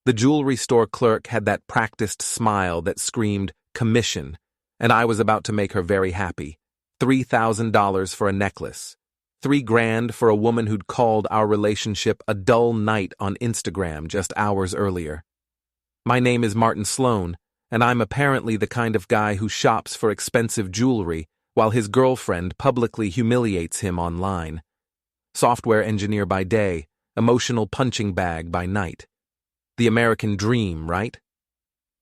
The jewelry store clerk had that practiced smile that screamed, "Commission," and I was about to make her very happy. $3,000 for a necklace. $3,000 for a woman who'd called our relationship a dull night on Instagram just hours earlier. My name is Martin Sloane, and I'm apparently the kind of guy who shops for expensive jewelry while his girlfriend publicly humiliates him online. Software engineer by day, emotional punching bag by night. The American dream, right?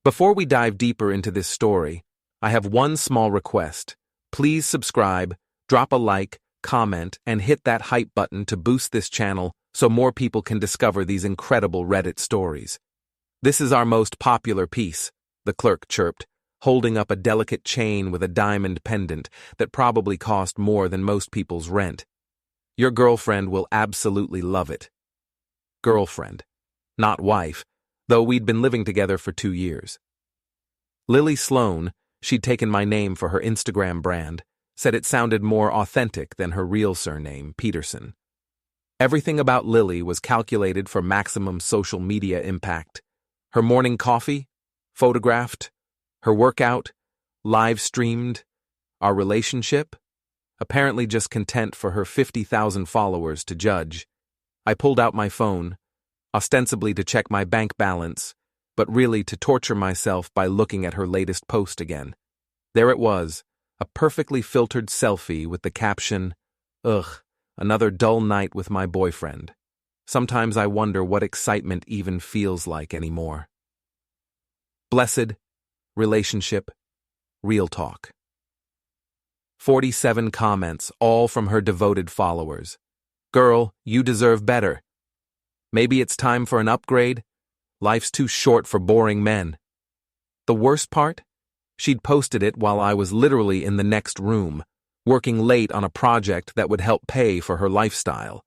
Before we dive deeper into this story, I have one small request. Please subscribe, drop a like, comment, and hit that hype button to boost this channel so more people can discover these incredible Reddit stories. This is our most popular piece, the clerk chirped, holding up a delicate chain with a diamond pendant that probably cost more than most people's rent. Your girlfriend will absolutely love it. Girlfriend. Not wife, though we'd been living together for 2 years. Lily Sloane, she'd taken my name for her Instagram brand, said it sounded more authentic than her real surname, Peterson. Everything about Lily was calculated for maximum social media impact. Her morning coffee, photographed. Her workout, live-streamed. Our relationship, apparently just content for her 50,000 followers to judge. I pulled out my phone, ostensibly to check my bank balance, but really to torture myself by looking at her latest post again. There it was, a perfectly filtered selfie with the caption, "Ugh, another dull night with my boyfriend. Sometimes I wonder what excitement even feels like anymore." Blessed, relationship, real talk. 47 comments, all from her devoted followers. "Girl, you deserve better. Maybe it's time for an upgrade. Life's too short for boring men." The worst part? She'd posted it while I was literally in the next room, working late on a project that would help pay for her lifestyle.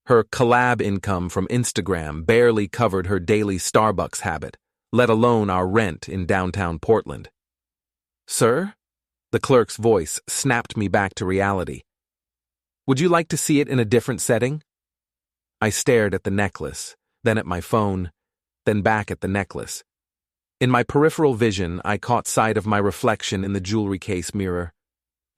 Her collab income from Instagram barely covered her daily Starbucks habit, let alone our rent in downtown Portland. "Sir?" The clerk's voice snapped me back to reality. "Would you like to see it in a different setting?" I stared at the necklace, then at my phone, then back at the necklace. In my peripheral vision, I caught sight of my reflection in the jewelry case mirror.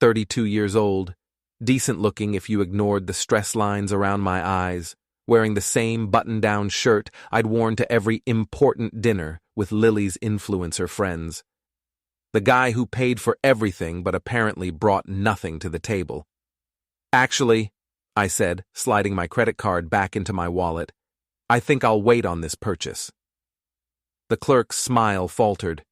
32 years old, decent looking if you ignored the stress lines around my eyes, wearing the same button-down shirt I'd worn to every important dinner with Lily's influencer friends. The guy who paid for everything but apparently brought nothing to the table. "Actually," I said, sliding my credit card back into my wallet, "I think I'll wait on this purchase." The clerk's smile faltered.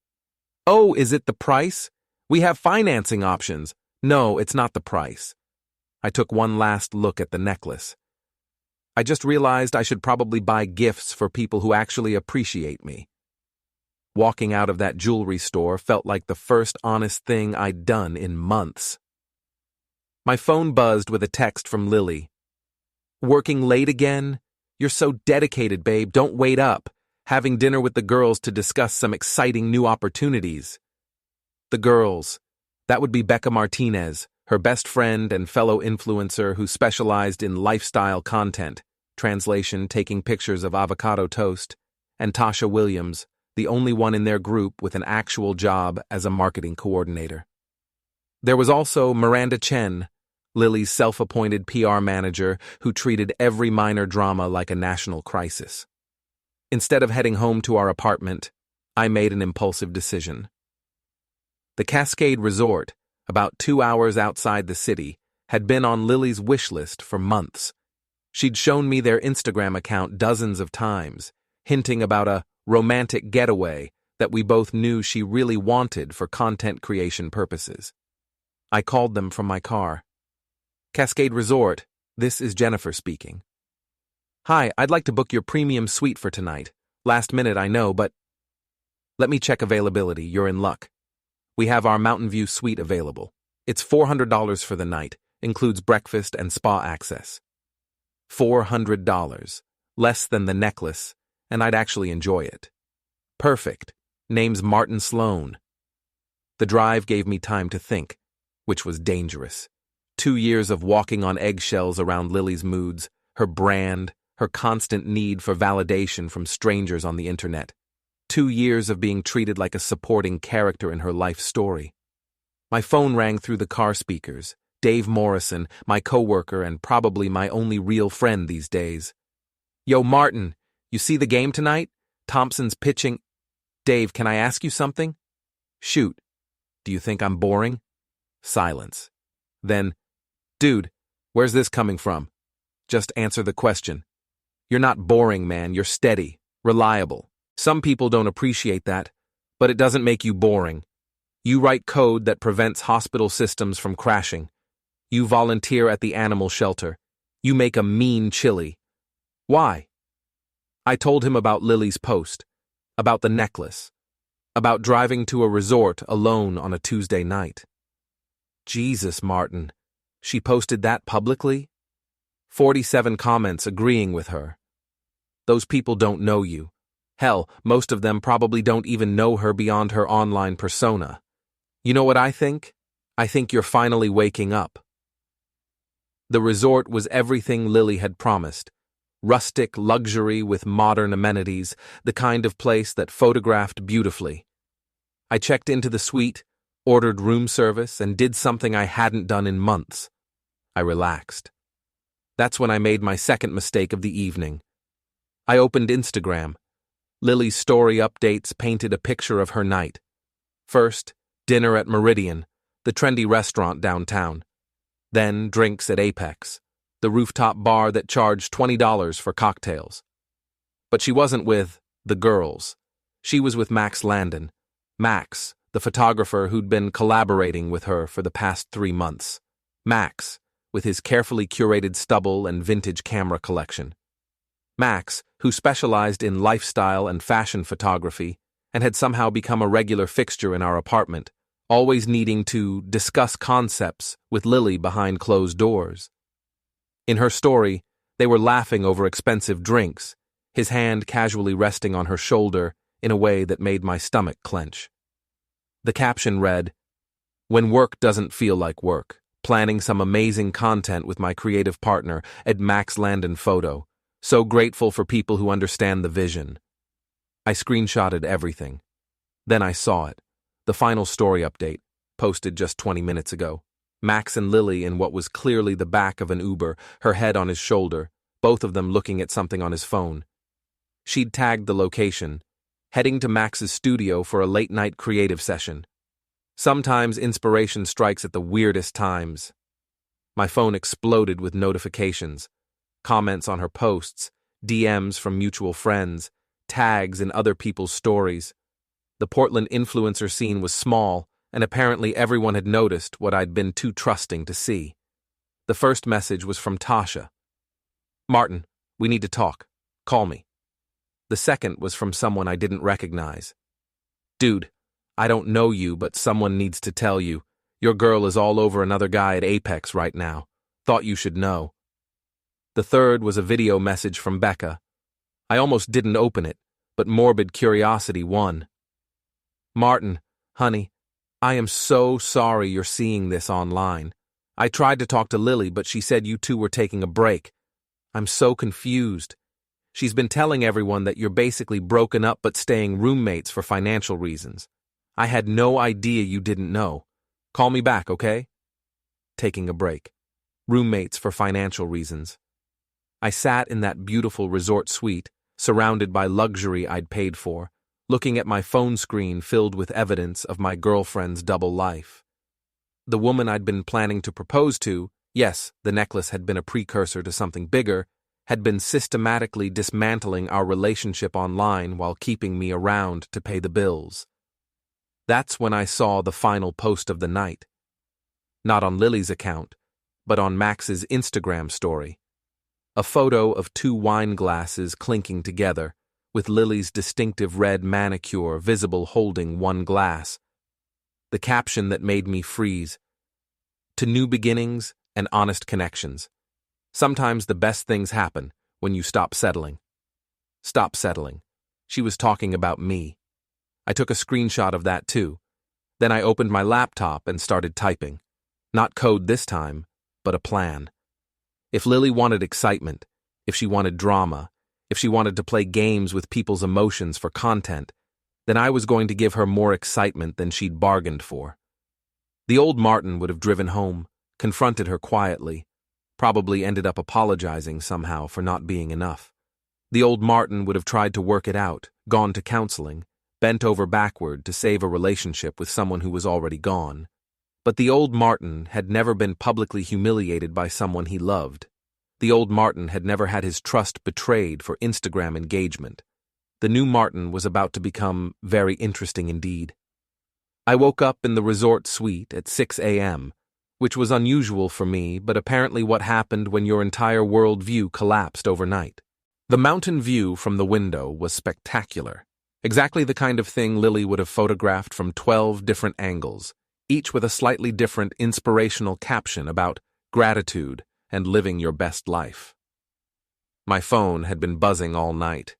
"Oh, is it the price? We have financing options." "No, it's not the price." I took one last look at the necklace. I just realized I should probably buy gifts for people who actually appreciate me. Walking out of that jewelry store felt like the first honest thing I'd done in months. My phone buzzed with a text from Lily. "Working late again? You're so dedicated, babe. Don't wait up. Having dinner with the girls to discuss some exciting new opportunities." The girls. That would be Becca Martinez, her best friend and fellow influencer who specialized in lifestyle content, translation taking pictures of avocado toast, and Tasha Williams, the only one in their group with an actual job as a marketing coordinator. There was also Miranda Chen, Lily's self-appointed PR manager who treated every minor drama like a national crisis. Instead of heading home to our apartment, I made an impulsive decision. The Cascade Resort, about 2 hours outside the city, had been on Lily's wish list for months. She'd shown me their Instagram account dozens of times, hinting about a romantic getaway that we both knew she really wanted for content creation purposes. I called them from my car. "Cascade Resort, this is Jennifer speaking." "Hi, I'd like to book your premium suite for tonight. Last minute, I know, but..." "Let me check availability, you're in luck. We have our Mountain View suite available. It's $400 for the night, includes breakfast and spa access." $400, less than the necklace, and I'd actually enjoy it. Perfect. Name's Martin Sloane. The drive gave me time to think, which was dangerous. 2 years of walking on eggshells around Lily's moods, her brand, her constant need for validation from strangers on the internet. 2 years of being treated like a supporting character in her life story. My phone rang through the car speakers. Dave Morrison, my coworker and probably my only real friend these days. Yo, Martin, you see the game tonight? Thompson's pitching. Dave, can I ask you something? Shoot. Do you think I'm boring? Silence. Then, dude, where's this coming from? Just answer the question. You're not boring, man. You're steady, reliable. Some people don't appreciate that, but it doesn't make you boring. You write code that prevents hospital systems from crashing. You volunteer at the animal shelter. You make a mean chili. Why? I told him about Lily's post, about the necklace, about driving to a resort alone on a Tuesday night. Jesus, Martin. She posted that publicly? 47 comments agreeing with her. Those people don't know you. Hell, most of them probably don't even know her beyond her online persona. You know what I think? I think you're finally waking up. The resort was everything Lily had promised. Rustic luxury with modern amenities, the kind of place that photographed beautifully. I checked into the suite, ordered room service, and did something I hadn't done in months. I relaxed. That's when I made my second mistake of the evening. I opened Instagram. Lily's story updates painted a picture of her night. First, dinner at Meridian, the trendy restaurant downtown. Then drinks at Apex, the rooftop bar that charged $20 for cocktails. But she wasn't with the girls. She was with Max Landon. Max, the photographer who'd been collaborating with her for the past 3 months. Max, with his carefully curated stubble and vintage camera collection. Max, who specialized in lifestyle and fashion photography and had somehow become a regular fixture in our apartment, always needing to discuss concepts with Lily behind closed doors. In her story, they were laughing over expensive drinks, his hand casually resting on her shoulder in a way that made my stomach clench. The caption read, "When work doesn't feel like work, planning some amazing content with my creative partner at Max Landon Photo. So grateful for people who understand the vision." I screenshotted everything. Then I saw it. The final story update, posted just 20 minutes ago. Max and Lily in what was clearly the back of an Uber, her head on his shoulder, both of them looking at something on his phone. She'd tagged the location, heading to Max's studio for a late-night creative session. Sometimes inspiration strikes at the weirdest times. My phone exploded with notifications, comments on her posts, DMs from mutual friends, tags in other people's stories. The Portland influencer scene was small, and apparently everyone had noticed what I'd been too trusting to see. The first message was from Tasha. "Martin, we need to talk. Call me." The second was from someone I didn't recognize. "Dude, I don't know you, but someone needs to tell you. Your girl is all over another guy at Apex right now. Thought you should know." The third was a video message from Becca. I almost didn't open it, but morbid curiosity won. "Martin, honey, I am so sorry you're seeing this online. I tried to talk to Lily, but she said you two were taking a break. I'm so confused. She's been telling everyone that you're basically broken up but staying roommates for financial reasons. I had no idea you didn't know. Call me back, okay?" Taking a break. Roommates for financial reasons. I sat in that beautiful resort suite, surrounded by luxury I'd paid for, looking at my phone screen filled with evidence of my girlfriend's double life. The woman I'd been planning to propose to, yes, the necklace had been a precursor to something bigger, had been systematically dismantling our relationship online while keeping me around to pay the bills. That's when I saw the final post of the night. Not on Lily's account, but on Max's Instagram story. A photo of 2 wine glasses clinking together, with Lily's distinctive red manicure visible holding one glass. The caption that made me freeze. "To new beginnings and honest connections. Sometimes the best things happen when you stop settling." Stop settling. She was talking about me. I took a screenshot of that too. Then I opened my laptop and started typing. Not code this time, but a plan. If Lily wanted excitement, if she wanted drama, if she wanted to play games with people's emotions for content, then I was going to give her more excitement than she'd bargained for. The old Martin would have driven home, confronted her quietly, probably ended up apologizing somehow for not being enough. The old Martin would have tried to work it out, gone to counseling, bent over backward to save a relationship with someone who was already gone. But the old Martin had never been publicly humiliated by someone he loved. The old Martin had never had his trust betrayed for Instagram engagement. The new Martin was about to become very interesting indeed. I woke up in the resort suite at 6 a.m., which was unusual for me, but apparently what happened when your entire worldview collapsed overnight. The mountain view from the window was spectacular, exactly the kind of thing Lily would have photographed from 12 different angles, each with a slightly different inspirational caption about gratitude and living your best life. My phone had been buzzing all night.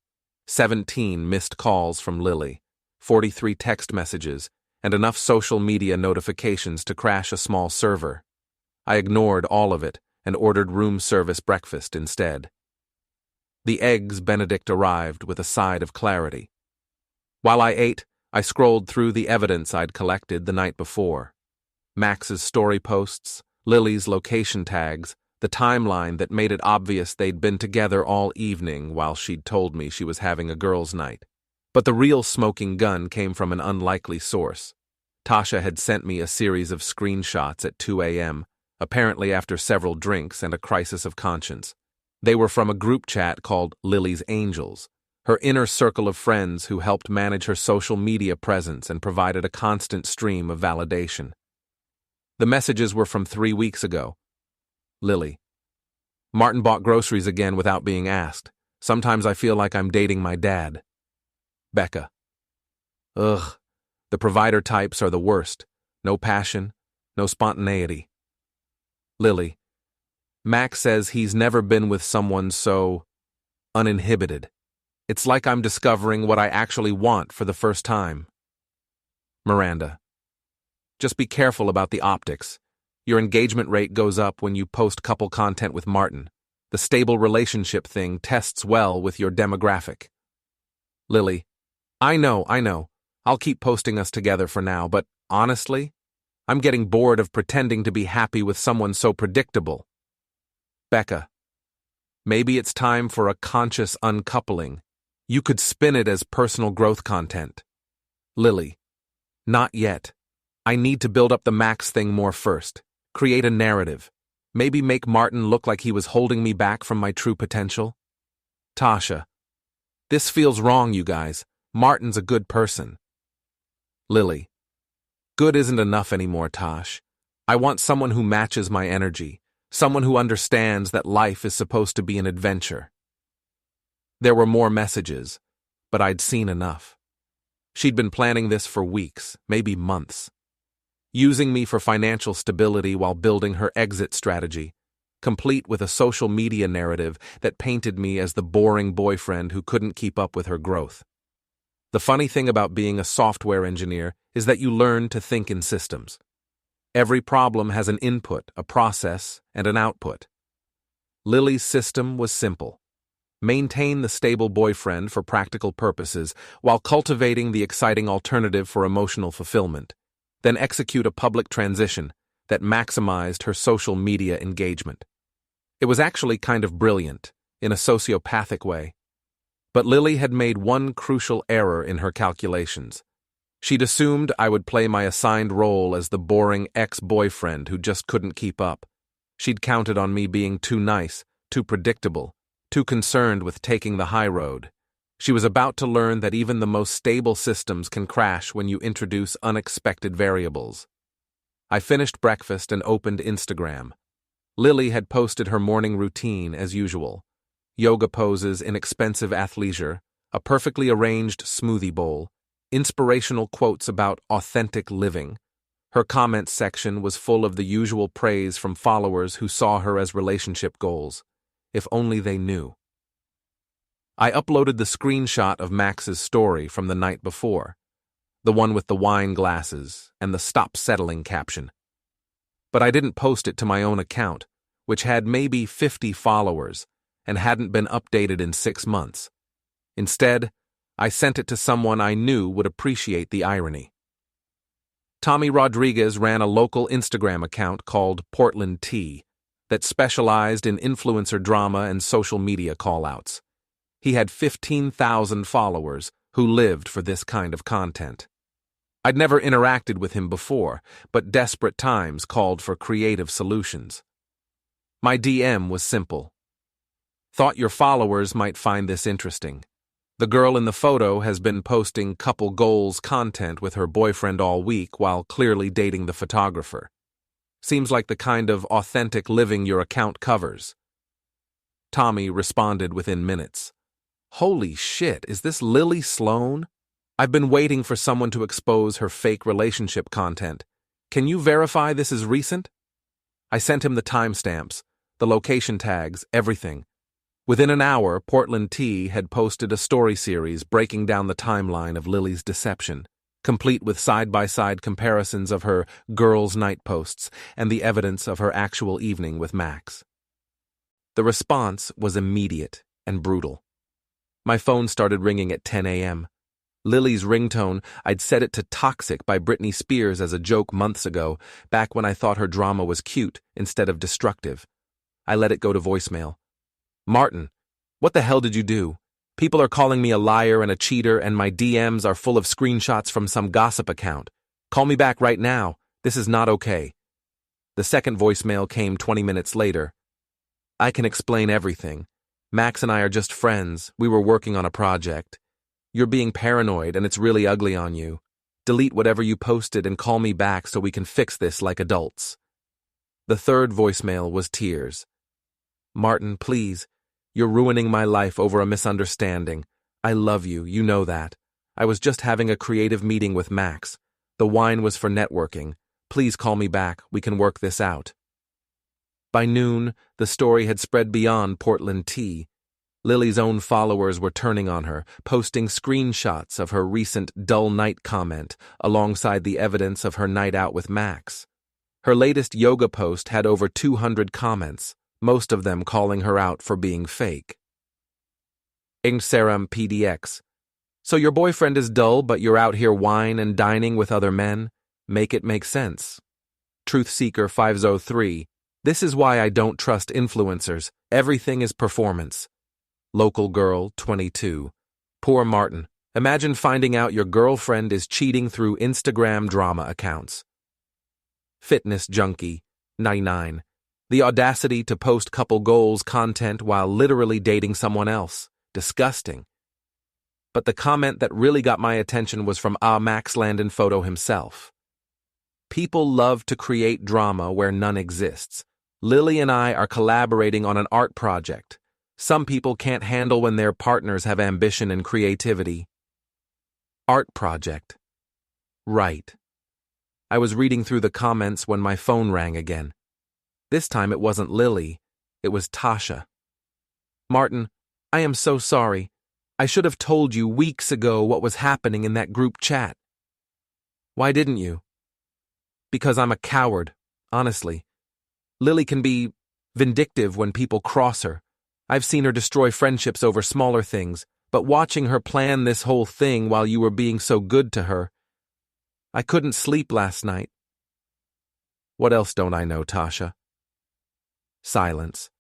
17 missed calls from Lily, 43 text messages, and enough social media notifications to crash a small server. I ignored all of it and ordered room service breakfast instead. The eggs Benedict arrived with a side of clarity. While I ate, I scrolled through the evidence I'd collected the night before. Max's story posts, Lily's location tags, the timeline that made it obvious they'd been together all evening while she'd told me she was having a girls' night. But the real smoking gun came from an unlikely source. Tasha had sent me a series of screenshots at 2 a.m., apparently after several drinks and a crisis of conscience. They were from a group chat called Lily's Angels, her inner circle of friends who helped manage her social media presence and provided a constant stream of validation. The messages were from 3 weeks ago. Lily: Martin bought groceries again without being asked. Sometimes I feel like I'm dating my dad. Becca: Ugh, the provider types are the worst. No passion, no spontaneity. Lily: Max says he's never been with someone so uninhibited. It's like I'm discovering what I actually want for the first time. Miranda: Just be careful about the optics. Your engagement rate goes up when you post couple content with Martin. The stable relationship thing tests well with your demographic. Lily: I know. I'll keep posting us together for now, but honestly, I'm getting bored of pretending to be happy with someone so predictable. Becca: Maybe it's time for a conscious uncoupling. You could spin it as personal growth content. Lily: Not yet. I need to build up the Max thing more first. Create a narrative. Maybe make Martin look like he was holding me back from my true potential. Tasha: This feels wrong, you guys. Martin's a good person. Lily: Good isn't enough anymore, Tosh. I want someone who matches my energy, someone who understands that life is supposed to be an adventure. There were more messages, but I'd seen enough. She'd been planning this for weeks, maybe months. Using me for financial stability while building her exit strategy, complete with a social media narrative that painted me as the boring boyfriend who couldn't keep up with her growth. The funny thing about being a software engineer is that you learn to think in systems. Every problem has an input, a process, and an output. Lily's system was simple. Maintain the stable boyfriend for practical purposes while cultivating the exciting alternative for emotional fulfillment, then execute a public transition that maximized her social media engagement. It was actually kind of brilliant, in a sociopathic way. But Lily had made one crucial error in her calculations. She'd assumed I would play my assigned role as the boring ex-boyfriend who just couldn't keep up. She'd counted on me being too nice, too predictable, too concerned with taking the high road. She was about to learn that even the most stable systems can crash when you introduce unexpected variables. I finished breakfast and opened Instagram. Lily had posted her morning routine as usual. Yoga poses in expensive athleisure, a perfectly arranged smoothie bowl, inspirational quotes about authentic living. Her comments section was full of the usual praise from followers who saw her as relationship goals. If only they knew. I uploaded the screenshot of Max's story from the night before, the one with the wine glasses and the "Stop Settling" caption. But I didn't post it to my own account, which had maybe 50 followers, and hadn't been updated in 6 months. Instead, I sent it to someone I knew would appreciate the irony. Tommy Rodriguez ran a local Instagram account called Portland Tea that specialized in influencer drama and social media callouts. He had 15,000 followers who lived for this kind of content. I'd never interacted with him before, but desperate times called for creative solutions. My DM was simple. Thought your followers might find this interesting. The girl in the photo has been posting couple goals content with her boyfriend all week while clearly dating the photographer. Seems like the kind of authentic living your account covers. Tommy responded within minutes. Holy shit, is this Lily Sloane? I've been waiting for someone to expose her fake relationship content. Can you verify this is recent? I sent him the timestamps, the location tags, everything. Within an hour, Portland Tea had posted a story series breaking down the timeline of Lily's deception, complete with side-by-side comparisons of her girls' night posts and the evidence of her actual evening with Max. The response was immediate and brutal. My phone started ringing at 10 a.m. Lily's ringtone, I'd set it to Toxic by Britney Spears as a joke months ago, back when I thought her drama was cute instead of destructive. I let it go to voicemail. Martin, what the hell did you do? People are calling me a liar and a cheater, and my DMs are full of screenshots from some gossip account. Call me back right now. This is not okay. The second voicemail came 20 minutes later. I can explain everything. Max and I are just friends. We were working on a project. You're being paranoid, and it's really ugly on you. Delete whatever you posted and call me back so we can fix this like adults. The third voicemail was tears. Martin, please. You're ruining my life over a misunderstanding. I love you, you know that. I was just having a creative meeting with Max. The wine was for networking. Please call me back, we can work this out. By noon, the story had spread beyond Portland Tea. Lily's own followers were turning on her, posting screenshots of her recent dull night comment alongside the evidence of her night out with Max. Her latest yoga post had over 200 comments, most of them calling her out for being fake. Ingseram PDX. So your boyfriend is dull, but you're out here wine and dining with other men? Make it make sense. Truthseeker 503. This is why I don't trust influencers. Everything is performance. Local Girl 22. Poor Martin. Imagine finding out your girlfriend is cheating through Instagram drama accounts. Fitness Junkie 99. The audacity to post couple goals content while literally dating someone else. Disgusting. But the comment that really got my attention was from Max Landon Photo himself. People love to create drama where none exists. Lily and I are collaborating on an art project. Some people can't handle when their partners have ambition and creativity. Art project. Right. I was reading through the comments when my phone rang again. This time it wasn't Lily, it was Tasha. Martin, I am so sorry. I should have told you weeks ago what was happening in that group chat. Why didn't you? Because I'm a coward, honestly. Lily can be vindictive when people cross her. I've seen her destroy friendships over smaller things, but watching her plan this whole thing while you were being so good to her, I couldn't sleep last night. What else don't I know, Tasha? Silence.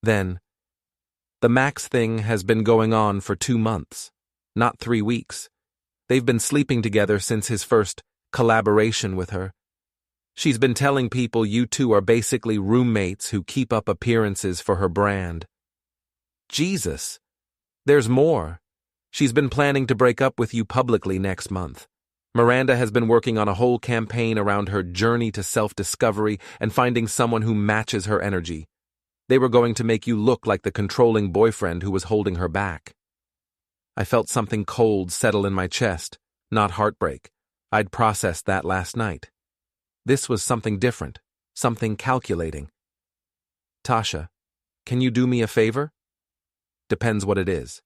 Then, the Max thing has been going on for 2 months, not 3 weeks. They've been sleeping together since his first collaboration with her. She's been telling people you two are basically roommates who keep up appearances for her brand. Jesus! There's more. She's been planning to break up with you publicly next month. Miranda has been working on a whole campaign around her journey to self-discovery and finding someone who matches her energy. They were going to make you look like the controlling boyfriend who was holding her back. I felt something cold settle in my chest, not heartbreak. I'd processed that last night. This was something different, something calculating. Tasha, can you do me a favor? Depends what it is.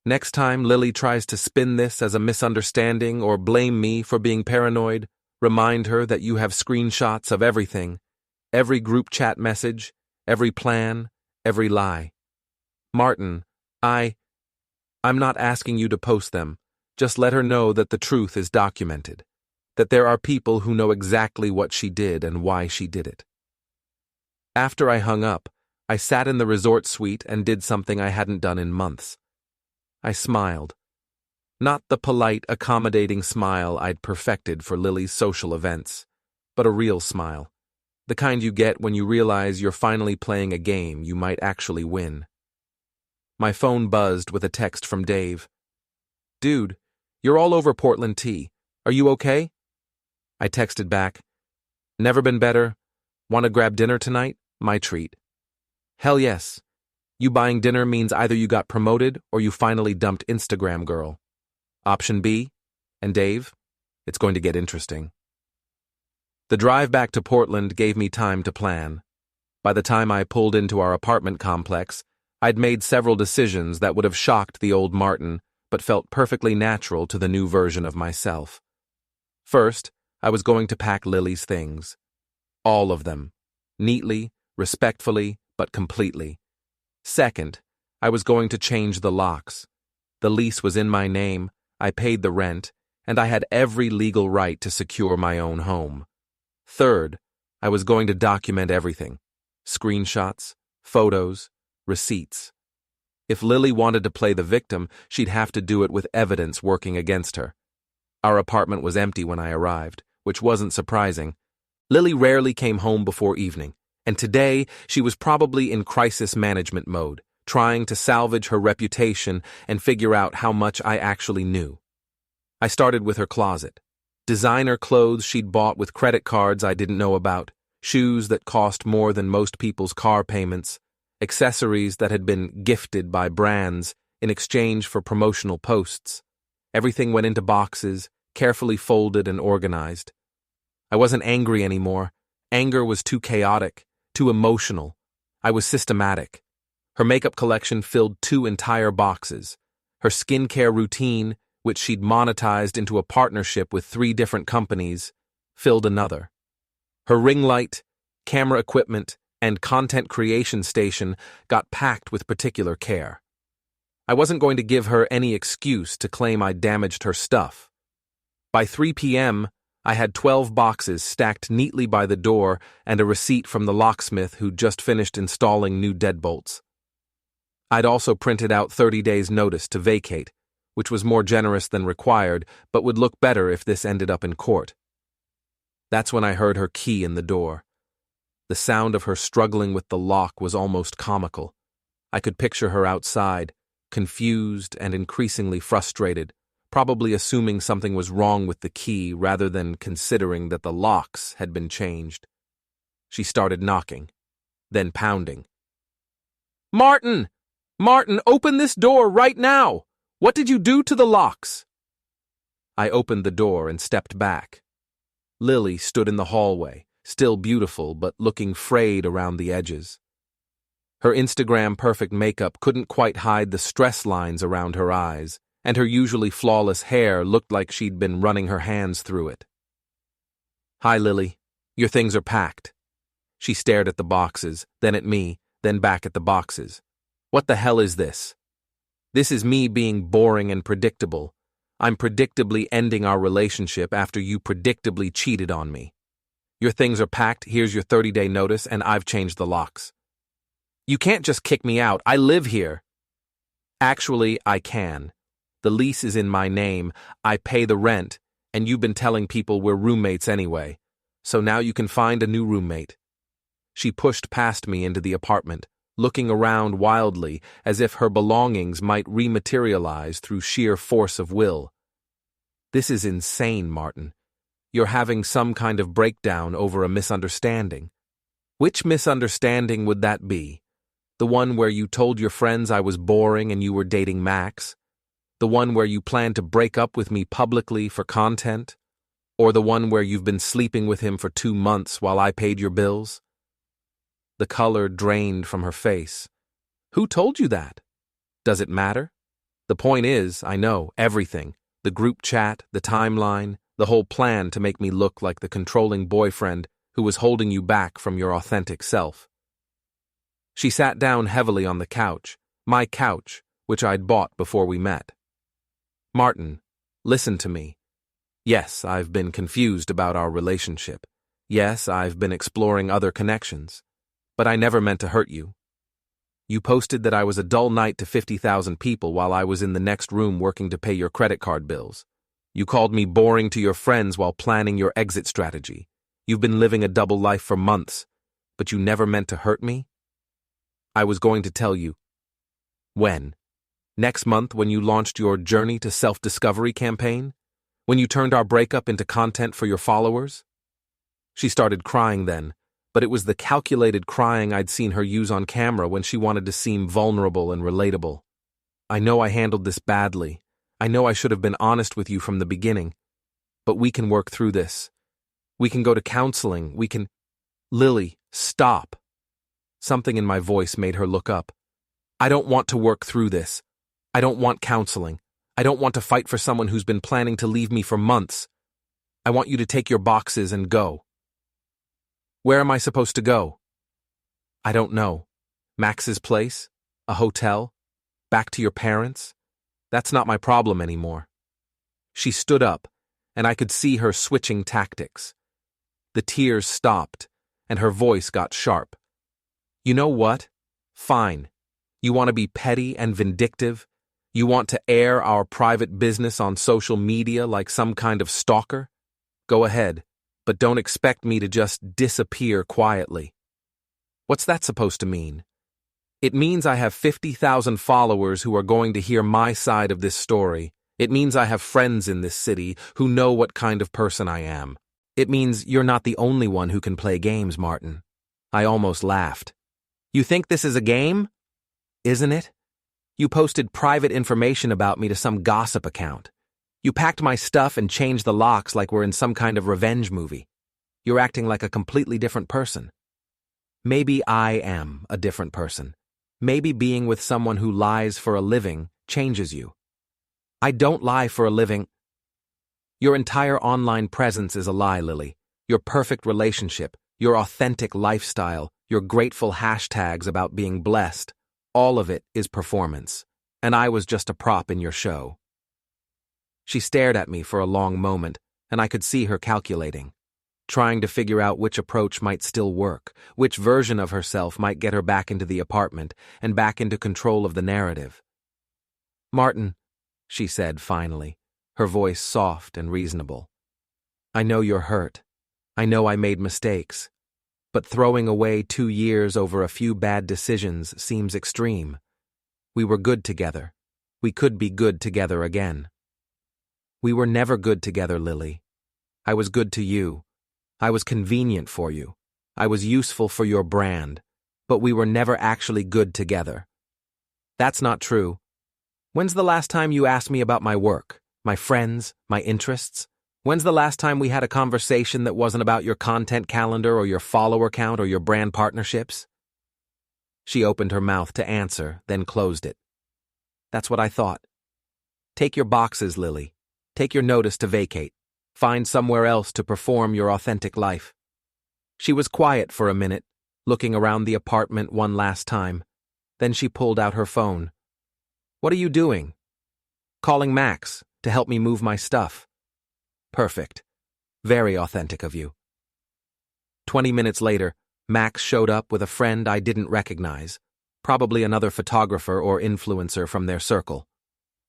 Next time Lily tries to spin this as a misunderstanding or blame me for being paranoid, remind her that you have screenshots of everything, every group chat message, every plan, every lie. Martin, I'm not asking you to post them. Just let her know that the truth is documented. That there are people who know exactly what she did and why she did it. After I hung up, I sat in the resort suite and did something I hadn't done in months. I smiled. Not the polite, accommodating smile I'd perfected for Lily's social events, but a real smile. The kind you get when you realize you're finally playing a game you might actually win. My phone buzzed with a text from Dave. "Dude, you're all over Portland tea. Are you okay?" I texted back, "Never been better. Want to grab dinner tonight? My treat." "Hell yes. You buying dinner means either you got promoted or you finally dumped Instagram girl. Option B? And Dave? It's going to get interesting." The drive back to Portland gave me time to plan. By the time I pulled into our apartment complex, I'd made several decisions that would have shocked the old Martin, but felt perfectly natural to the new version of myself. First, I was going to pack Lily's things. All of them. Neatly, respectfully, but completely. Second, I was going to change the locks. The lease was in my name, I paid the rent, and I had every legal right to secure my own home. Third, I was going to document everything. Screenshots, photos, receipts. If Lily wanted to play the victim, she'd have to do it with evidence working against her. Our apartment was empty when I arrived, which wasn't surprising. Lily rarely came home before evening, and today she was probably in crisis management mode, trying to salvage her reputation and figure out how much I actually knew. I started with her closet. Designer clothes she'd bought with credit cards I didn't know about, shoes that cost more than most people's car payments, accessories that had been gifted by brands in exchange for promotional posts. Everything went into boxes, carefully folded and organized. I wasn't angry anymore. Anger was too chaotic, too emotional. I was systematic. Her makeup collection filled 2 entire boxes. Her skincare routine, which she'd monetized into a partnership with 3 different companies, filled another. Her ring light, camera equipment, and content creation station got packed with particular care. I wasn't going to give her any excuse to claim I damaged her stuff. By 3 p.m., I had 12 boxes stacked neatly by the door and a receipt from the locksmith who'd just finished installing new deadbolts. I'd also printed out 30 days' notice to vacate, which was more generous than required, but would look better if this ended up in court. That's when I heard her key in the door. The sound of her struggling with the lock was almost comical. I could picture her outside, confused and increasingly frustrated, probably assuming something was wrong with the key rather than considering that the locks had been changed. She started knocking, then pounding. "Martin! Martin, open this door right now! What did you do to the locks?" I opened the door and stepped back. Lily stood in the hallway, still beautiful but looking frayed around the edges. Her Instagram-perfect makeup couldn't quite hide the stress lines around her eyes, and her usually flawless hair looked like she'd been running her hands through it. "Hi, Lily. Your things are packed." She stared at the boxes, then at me, then back at the boxes. "What the hell is this?" "This is me being boring and predictable. I'm predictably ending our relationship after you predictably cheated on me. Your things are packed, here's your 30-day notice, and I've changed the locks." "You can't just kick me out. I live here." "Actually, I can. The lease is in my name, I pay the rent, and you've been telling people we're roommates anyway. So now you can find a new roommate." She pushed past me into the apartment, looking around wildly as if her belongings might rematerialize through sheer force of will. "This is insane, Martin. You're having some kind of breakdown over a misunderstanding. Which misunderstanding would that be? The one where you told your friends I was boring and you were dating Max? The one where you planned to break up with me publicly for content? Or the one where you've been sleeping with him for 2 months while I paid your bills?" The color drained from her face. "Who told you that? Does it matter? The point is, I know everything. The group chat, the timeline, the whole plan to make me look like the controlling boyfriend who was holding you back from your authentic self." She sat down heavily on the couch, My couch, which I'd bought before we met. Martin, listen to me. Yes, I've been confused about our relationship. Yes, I've been exploring other connections. But I never meant to hurt you. You posted that I was a dull night to 50,000 people while I was in the next room working to pay your credit card bills. You called me boring to your friends while planning your exit strategy. You've been living a double life for months, but you never meant to hurt me? I was going to tell you. When? Next month when you launched your Journey to Self-Discovery campaign? When you turned our breakup into content for your followers? She started crying then, but it was the calculated crying I'd seen her use on camera when she wanted to seem vulnerable and relatable. I know I handled this badly. I know I should have been honest with you from the beginning. But we can work through this. We can go to counseling. We can... Lily, stop. Something in my voice made her look up. I don't want to work through this. I don't want counseling. I don't want to fight for someone who's been planning to leave me for months. I want you to take your boxes and go. Where am I supposed to go? I don't know. Max's place? A hotel? Back to your parents? That's not my problem anymore. She stood up, and I could see her switching tactics. The tears stopped, and her voice got sharp. You know what? Fine. You want to be petty and vindictive? You want to air our private business on social media like some kind of stalker? Go ahead, but don't expect me to just disappear quietly. What's that supposed to mean? It means I have 50,000 followers who are going to hear my side of this story. It means I have friends in this city who know what kind of person I am. It means you're not the only one who can play games, Martin. I almost laughed. You think this is a game? Isn't it? You posted private information about me to some gossip account. You packed my stuff and changed the locks like we're in some kind of revenge movie. You're acting like a completely different person. Maybe I am a different person. Maybe being with someone who lies for a living changes you. I don't lie for a living. Your entire online presence is a lie, Lily. Your perfect relationship, your authentic lifestyle, your grateful hashtags about being blessed, all of it is performance, and I was just a prop in your show. She stared at me for a long moment, and I could see her calculating, trying to figure out which approach might still work, which version of herself might get her back into the apartment and back into control of the narrative. Martin, she said finally, her voice soft and reasonable. I know you're hurt. I know I made mistakes. But throwing away 2 years over a few bad decisions seems extreme. We were good together. We could be good together again. We were never good together, Lily. I was good to you. I was convenient for you. I was useful for your brand. But we were never actually good together. That's not true. When's the last time you asked me about my work, my friends, my interests? When's the last time we had a conversation that wasn't about your content calendar or your follower count or your brand partnerships? She opened her mouth to answer, then closed it. That's what I thought. Take your boxes, Lily. Take your notice to vacate. Find somewhere else to perform your authentic life. She was quiet for a minute, looking around the apartment one last time. Then she pulled out her phone. What are you doing? Calling Max to help me move my stuff. Perfect. Very authentic of you. 20 minutes later, Max showed up with a friend I didn't recognize, probably another photographer or influencer from their circle.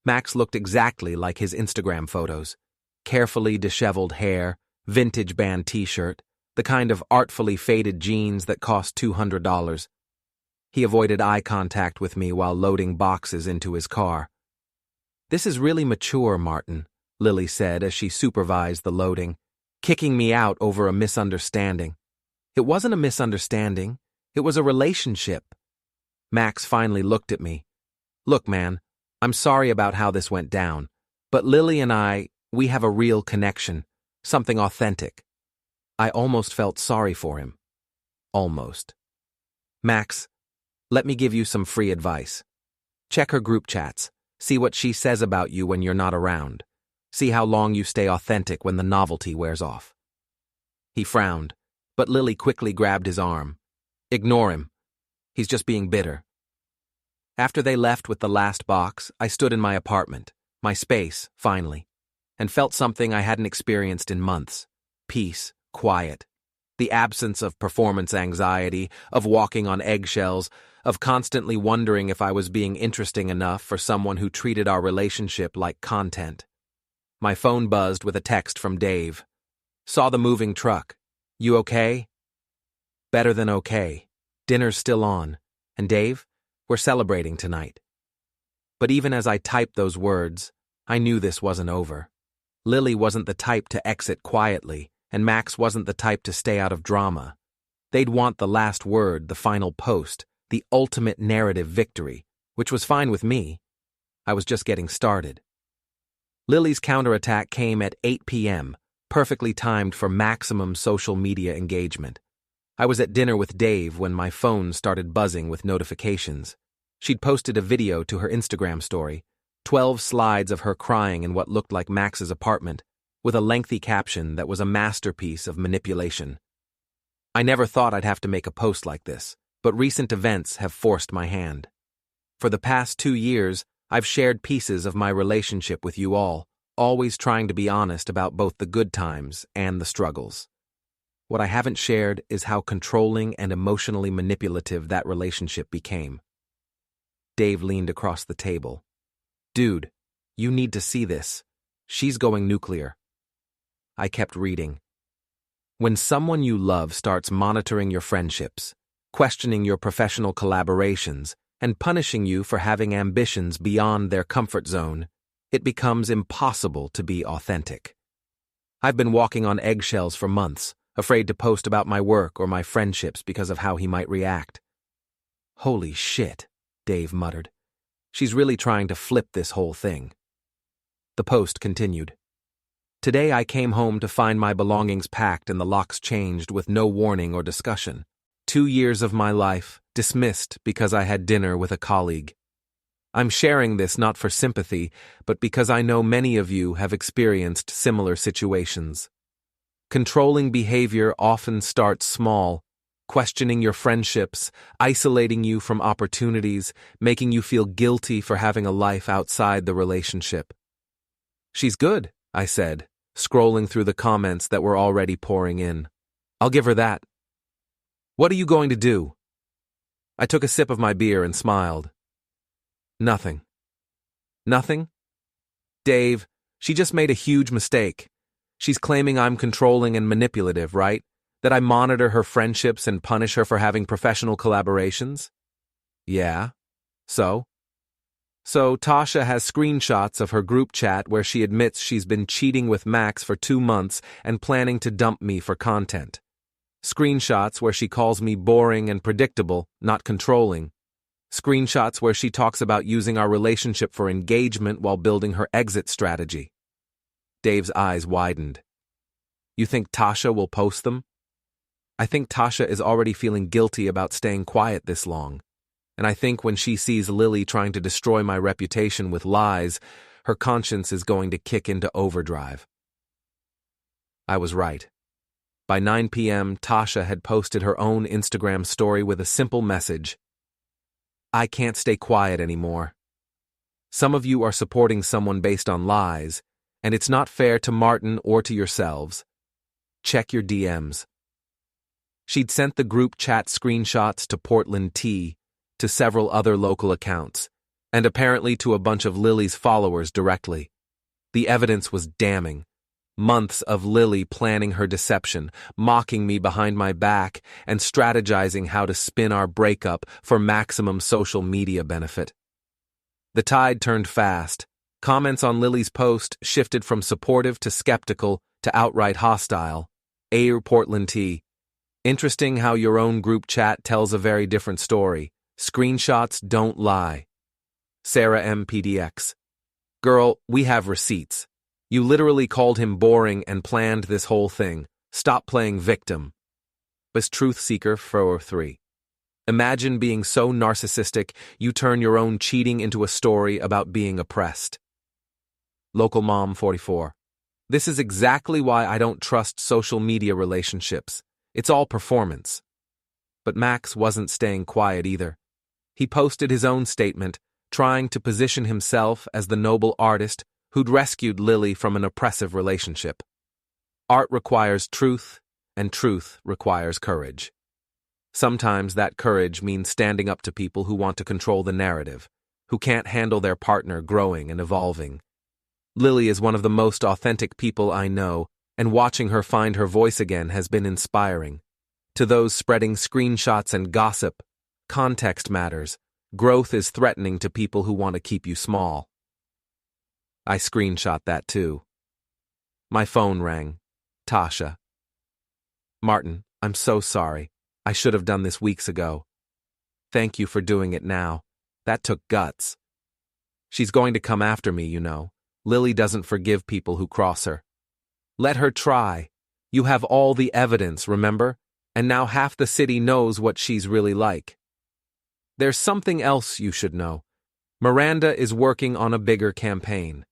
Max looked exactly like his Instagram photos. Carefully disheveled hair, vintage band t-shirt, the kind of artfully faded jeans that cost $200. He avoided eye contact with me while loading boxes into his car. This is really mature, Martin, Lily said as she supervised the loading, kicking me out over a misunderstanding. It wasn't a misunderstanding. It was a relationship. Max finally looked at me. Look, man, I'm sorry about how this went down, but Lily and we have a real connection, something authentic. I almost felt sorry for him. Almost. Max, let me give you some free advice. Check her group chats. See what she says about you when you're not around. See how long you stay authentic when the novelty wears off. He frowned, but Lily quickly grabbed his arm. Ignore him. He's just being bitter. After they left with the last box, I stood in my apartment, my space, finally, and felt something I hadn't experienced in months. Peace, quiet. The absence of performance anxiety, of walking on eggshells, of constantly wondering if I was being interesting enough for someone who treated our relationship like content. My phone buzzed with a text from Dave. Saw the moving truck. You okay? Better than okay. Dinner's still on. And Dave, we're celebrating tonight. But even as I typed those words, I knew this wasn't over. Lily wasn't the type to exit quietly, and Max wasn't the type to stay out of drama. They'd want the last word, the final post, the ultimate narrative victory, which was fine with me. I was just getting started. Lily's counterattack came at 8 p.m., perfectly timed for maximum social media engagement. I was at dinner with Dave when my phone started buzzing with notifications. She'd posted a video to her Instagram story, 12 slides of her crying in what looked like Max's apartment, with a lengthy caption that was a masterpiece of manipulation. I never thought I'd have to make a post like this, but recent events have forced my hand. For the past 2 years, I've shared pieces of my relationship with you all, always trying to be honest about both the good times and the struggles. What I haven't shared is how controlling and emotionally manipulative that relationship became. Dave leaned across the table. Dude, you need to see this. She's going nuclear. I kept reading. When someone you love starts monitoring your friendships, questioning your professional collaborations, and punishing you for having ambitions beyond their comfort zone, it becomes impossible to be authentic. I've been walking on eggshells for months, afraid to post about my work or my friendships because of how he might react. Holy shit, Dave muttered. She's really trying to flip this whole thing. The post continued. Today I came home to find my belongings packed and the locks changed with no warning or discussion. 2 years of my life dismissed because I had dinner with a colleague. I'm sharing this not for sympathy, but because I know many of you have experienced similar situations. Controlling behavior often starts small, questioning your friendships, isolating you from opportunities, making you feel guilty for having a life outside the relationship. She's good, I said, scrolling through the comments that were already pouring in. I'll give her that. What are you going to do? I took a sip of my beer and smiled. Nothing. Nothing? Dave, she just made a huge mistake. She's claiming I'm controlling and manipulative, right? That I monitor her friendships and punish her for having professional collaborations? Yeah. So Tasha has screenshots of her group chat where she admits she's been cheating with Max for 2 months and planning to dump me for content. Screenshots where she calls me boring and predictable, not controlling. Screenshots where she talks about using our relationship for engagement while building her exit strategy. Dave's eyes widened. You think Tasha will post them? I think Tasha is already feeling guilty about staying quiet this long. And I think when she sees Lily trying to destroy my reputation with lies, her conscience is going to kick into overdrive. I was right. By 9 p.m., Tasha had posted her own Instagram story with a simple message. I can't stay quiet anymore. Some of you are supporting someone based on lies, and it's not fair to Martin or to yourselves. Check your DMs. She'd sent the group chat screenshots to Portland T, to several other local accounts, and apparently to a bunch of Lily's followers directly. The evidence was damning. Months of Lily planning her deception, mocking me behind my back, and strategizing how to spin our breakup for maximum social media benefit. The tide turned fast. Comments on Lily's post shifted from supportive to skeptical to outright hostile. Portland T. Interesting how your own group chat tells a very different story. Screenshots don't lie. Sarah M. PDX. Girl, we have receipts. You literally called him boring and planned this whole thing. Stop playing victim. But Truth Seeker 403. Imagine being so narcissistic you turn your own cheating into a story about being oppressed. Local Mom 44. This is exactly why I don't trust social media relationships. It's all performance. But Max wasn't staying quiet either. He posted his own statement, trying to position himself as the noble artist who'd rescued Lily from an oppressive relationship. Art requires truth, and truth requires courage. Sometimes that courage means standing up to people who want to control the narrative, who can't handle their partner growing and evolving. Lily is one of the most authentic people I know, and watching her find her voice again has been inspiring. To those spreading screenshots and gossip, context matters. Growth is threatening to people who want to keep you small. I screenshot that too. My phone rang. Tasha. Martin, I'm so sorry. I should have done this weeks ago. Thank you for doing it now. That took guts. She's going to come after me, you know. Lily doesn't forgive people who cross her. Let her try. You have all the evidence, remember? And now half the city knows what she's really like. There's something else you should know. Miranda is working on a bigger campaign.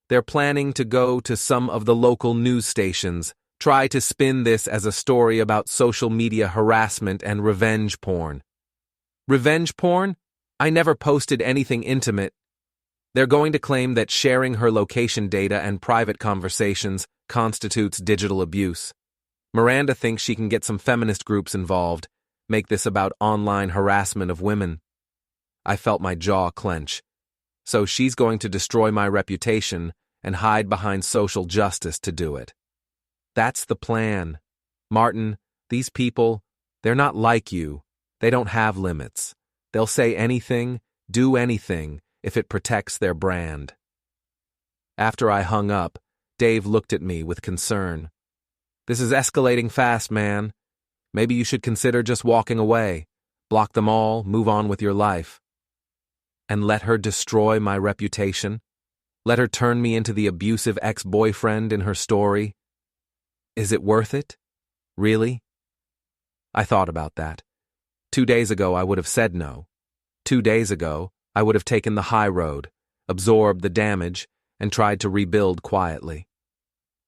They're planning to go to some of the local news stations, try to spin this as a story about social media harassment and revenge porn. Revenge porn? I never posted anything intimate. They're going to claim that sharing her location data and private conversations constitutes digital abuse. Miranda thinks she can get some feminist groups involved, make this about online harassment of women. I felt my jaw clench. So she's going to destroy my reputation and hide behind social justice to do it. That's the plan. Martin, these people, they're not like you. They don't have limits. They'll say anything, do anything, if it protects their brand. After I hung up, Dave looked at me with concern. This is escalating fast, man. Maybe you should consider just walking away. Block them all, move on with your life. And let her destroy my reputation? Let her turn me into the abusive ex-boyfriend in her story? Is it worth it? Really? I thought about that. 2 days ago, I would have said no. 2 days ago, I would have taken the high road, absorbed the damage, and tried to rebuild quietly.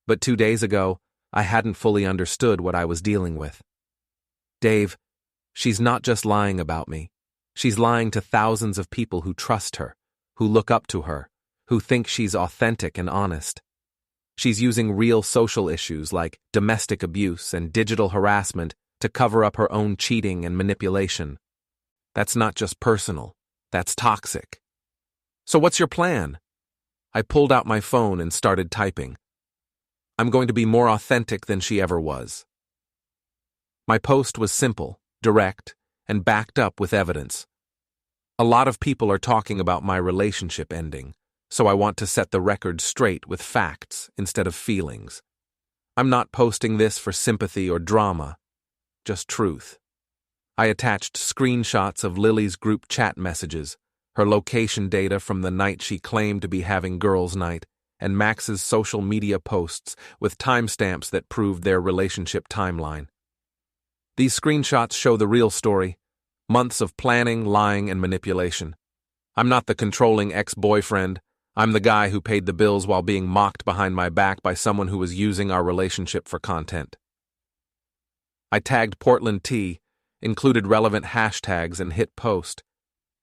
But 2 days ago, I hadn't fully understood what I was dealing with. Dave, she's not just lying about me. She's lying to thousands of people who trust her, who look up to her, who think she's authentic and honest. She's using real social issues like domestic abuse and digital harassment to cover up her own cheating and manipulation. That's not just personal, that's toxic. So what's your plan? I pulled out my phone and started typing. I'm going to be more authentic than she ever was. My post was simple, direct, and backed up with evidence. A lot of people are talking about my relationship ending, so I want to set the record straight with facts instead of feelings. I'm not posting this for sympathy or drama, just truth. I attached screenshots of Lily's group chat messages, her location data from the night she claimed to be having girls' night, and Max's social media posts with timestamps that proved their relationship timeline. These screenshots show the real story, months of planning, lying, and manipulation. I'm not the controlling ex-boyfriend. I'm the guy who paid the bills while being mocked behind my back by someone who was using our relationship for content. I tagged Portland T, included relevant hashtags, and hit post.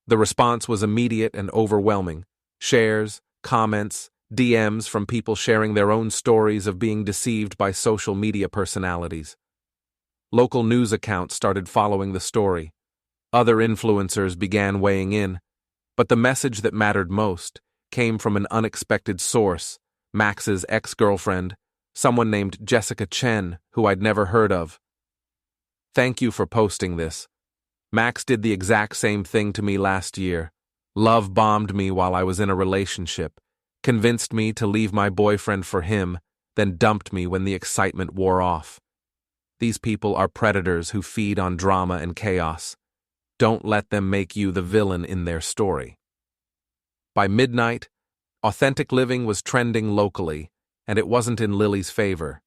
The response was immediate and overwhelming. Shares, comments, DMs from people sharing their own stories of being deceived by social media personalities. Local news accounts started following the story. Other influencers began weighing in. But the message that mattered most came from an unexpected source, Max's ex-girlfriend, someone named Jessica Chen, who I'd never heard of. Thank you for posting this. Max did the exact same thing to me last year. Love-bombed me while I was in a relationship, convinced me to leave my boyfriend for him, then dumped me when the excitement wore off. These people are predators who feed on drama and chaos. Don't let them make you the villain in their story. By midnight, authentic living was trending locally, and it wasn't in Lily's favor.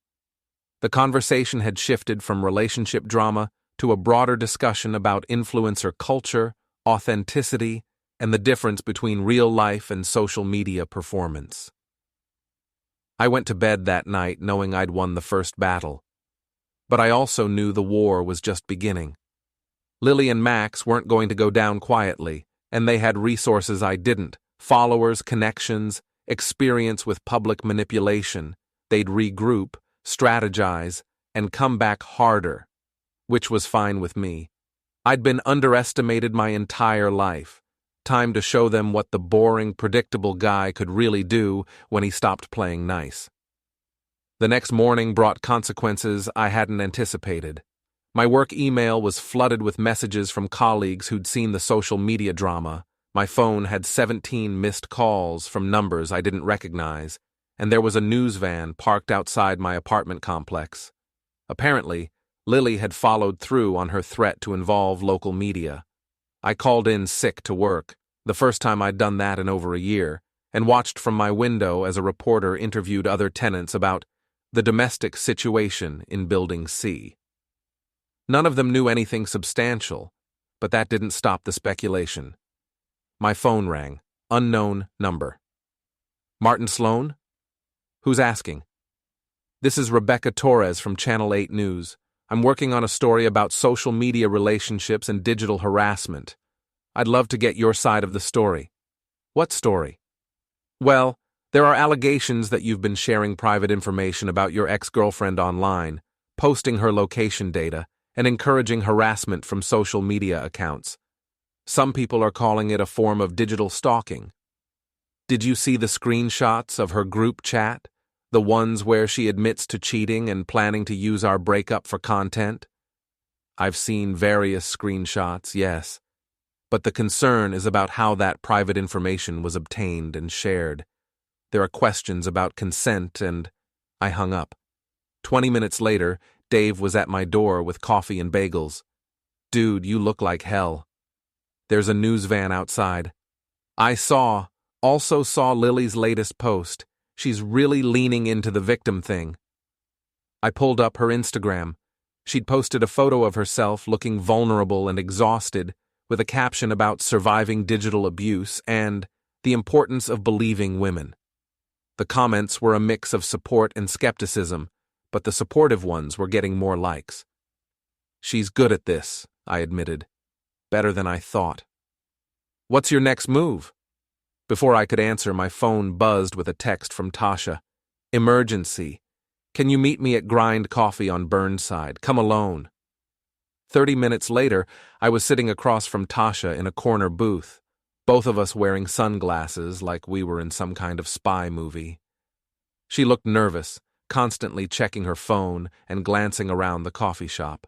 The conversation had shifted from relationship drama to a broader discussion about influencer culture, authenticity, and the difference between real life and social media performance. I went to bed that night knowing I'd won the first battle. But I also knew the war was just beginning. Lily and Max weren't going to go down quietly, and they had resources I didn't: followers, connections, experience with public manipulation. They'd regroup, strategize, and come back harder, which was fine with me. I'd been underestimated my entire life. Time to show them what the boring, predictable guy could really do when he stopped playing nice. The next morning brought consequences I hadn't anticipated. My work email was flooded with messages from colleagues who'd seen the social media drama. My phone had 17 missed calls from numbers I didn't recognize, and there was a news van parked outside my apartment complex. Apparently, Lily had followed through on her threat to involve local media. I called in sick to work, the first time I'd done that in over a year, and watched from my window as a reporter interviewed other tenants about the domestic situation in Building C. None of them knew anything substantial, but that didn't stop the speculation. My phone rang. Unknown number. Martin Sloane? Who's asking? This is Rebecca Torres from Channel 8 News. I'm working on a story about social media relationships and digital harassment. I'd love to get your side of the story. What story? Well, there are allegations that you've been sharing private information about your ex-girlfriend online, posting her location data, and encouraging harassment from social media accounts. Some people are calling it a form of digital stalking. Did you see the screenshots of her group chat? The ones where she admits to cheating and planning to use our breakup for content? I've seen various screenshots, yes. But the concern is about how that private information was obtained and shared. There are questions about consent, and I hung up. 20 minutes later, Dave was at my door with coffee and bagels. Dude, you look like hell. There's a news van outside. I also saw Lily's latest post. She's really leaning into the victim thing. I pulled up her Instagram. She'd posted a photo of herself looking vulnerable and exhausted, with a caption about surviving digital abuse and the importance of believing women. The comments were a mix of support and skepticism, but the supportive ones were getting more likes. She's good at this, I admitted. Better than I thought. What's your next move? Before I could answer, my phone buzzed with a text from Tasha. Emergency. Can you meet me at Grind Coffee on Burnside? Come alone. 30 minutes later, I was sitting across from Tasha in a corner booth, both of us wearing sunglasses like we were in some kind of spy movie. She looked nervous, constantly checking her phone and glancing around the coffee shop.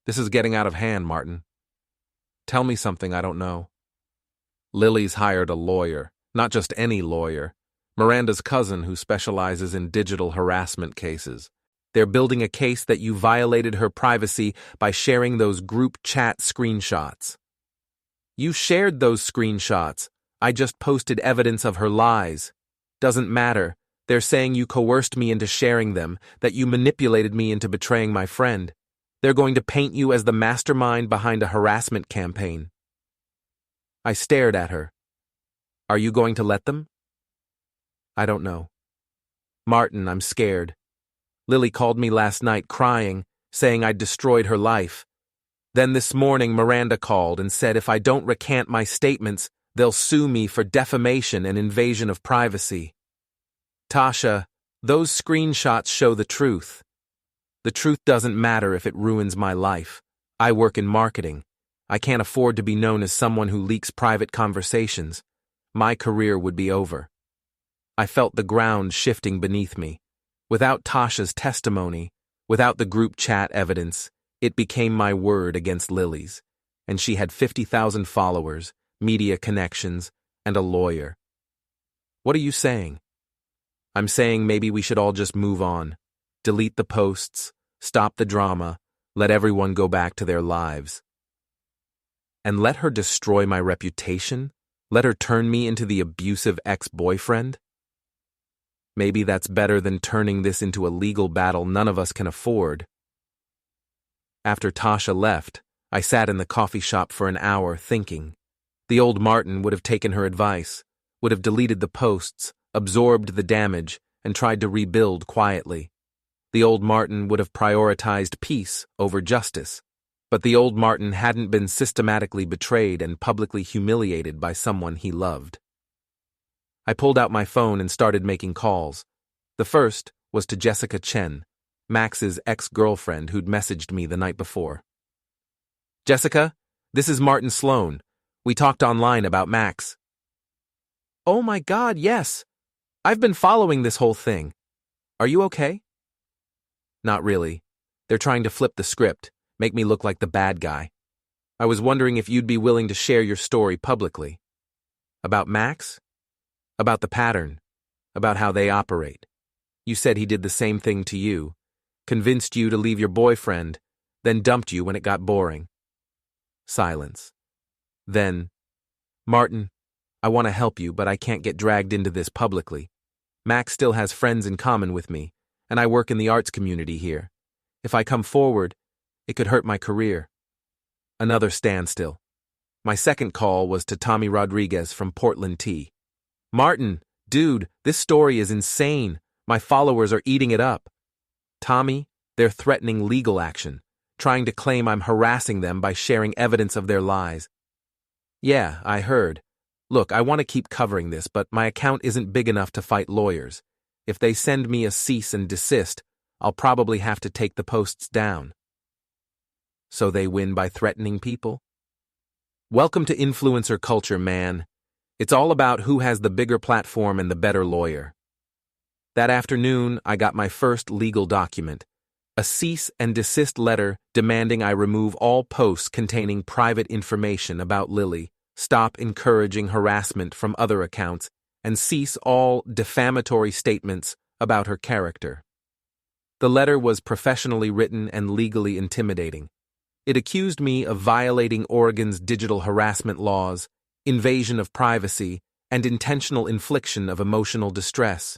This is getting out of hand, Martin. Tell me something I don't know. Lily's hired a lawyer, not just any lawyer, Miranda's cousin who specializes in digital harassment cases. They're building a case that you violated her privacy by sharing those group chat screenshots. You shared those screenshots. I just posted evidence of her lies. Doesn't matter. They're saying you coerced me into sharing them, that you manipulated me into betraying my friend. They're going to paint you as the mastermind behind a harassment campaign. I stared at her. Are you going to let them? I don't know. Martin, I'm scared. Lily called me last night crying, saying I'd destroyed her life. Then this morning Miranda called and said if I don't recant my statements, they'll sue me for defamation and invasion of privacy. Tasha, those screenshots show the truth. The truth doesn't matter if it ruins my life. I work in marketing. I can't afford to be known as someone who leaks private conversations. My career would be over. I felt the ground shifting beneath me. Without Tasha's testimony, without the group chat evidence, it became my word against Lily's, and she had 50,000 followers, media connections, and a lawyer. What are you saying? I'm saying maybe we should all just move on, delete the posts, stop the drama, let everyone go back to their lives. And let her destroy my reputation? Let her turn me into the abusive ex-boyfriend? Maybe that's better than turning this into a legal battle none of us can afford. After Tasha left, I sat in the coffee shop for an hour thinking. The old Martin would have taken her advice, would have deleted the posts, absorbed the damage, and tried to rebuild quietly. The old Martin would have prioritized peace over justice. But the old Martin hadn't been systematically betrayed and publicly humiliated by someone he loved. I pulled out my phone and started making calls. The first was to Jessica Chen, Max's ex-girlfriend who'd messaged me the night before. "Jessica, this is Martin Sloane. We talked online about Max." "Oh my God, yes. I've been following this whole thing. Are you okay?" "Not really. They're trying to flip the script, make me look like the bad guy. I was wondering if you'd be willing to share your story publicly." "About Max?" "About the pattern. About how they operate. You said he did the same thing to you, convinced you to leave your boyfriend, then dumped you when it got boring." Silence. Then, "Martin, I want to help you, but I can't get dragged into this publicly. Max still has friends in common with me, and I work in the arts community here. If I come forward, it could hurt my career." Another standstill. My second call was to Tommy Rodriguez from Portland T. "Martin, dude, this story is insane. My followers are eating it up." "Tommy, they're threatening legal action, trying to claim I'm harassing them by sharing evidence of their lies." "Yeah, I heard. Look, I want to keep covering this, but my account isn't big enough to fight lawyers. If they send me a cease and desist, I'll probably have to take the posts down." "So they win by threatening people?" Welcome to influencer culture, man. It's all about who has the bigger platform and the better lawyer. That afternoon, I got my first legal document, a cease and desist letter demanding I remove all posts containing private information about Lily, stop encouraging harassment from other accounts, and cease all defamatory statements about her character. The letter was professionally written and legally intimidating. It accused me of violating Oregon's digital harassment laws, invasion of privacy, and intentional infliction of emotional distress.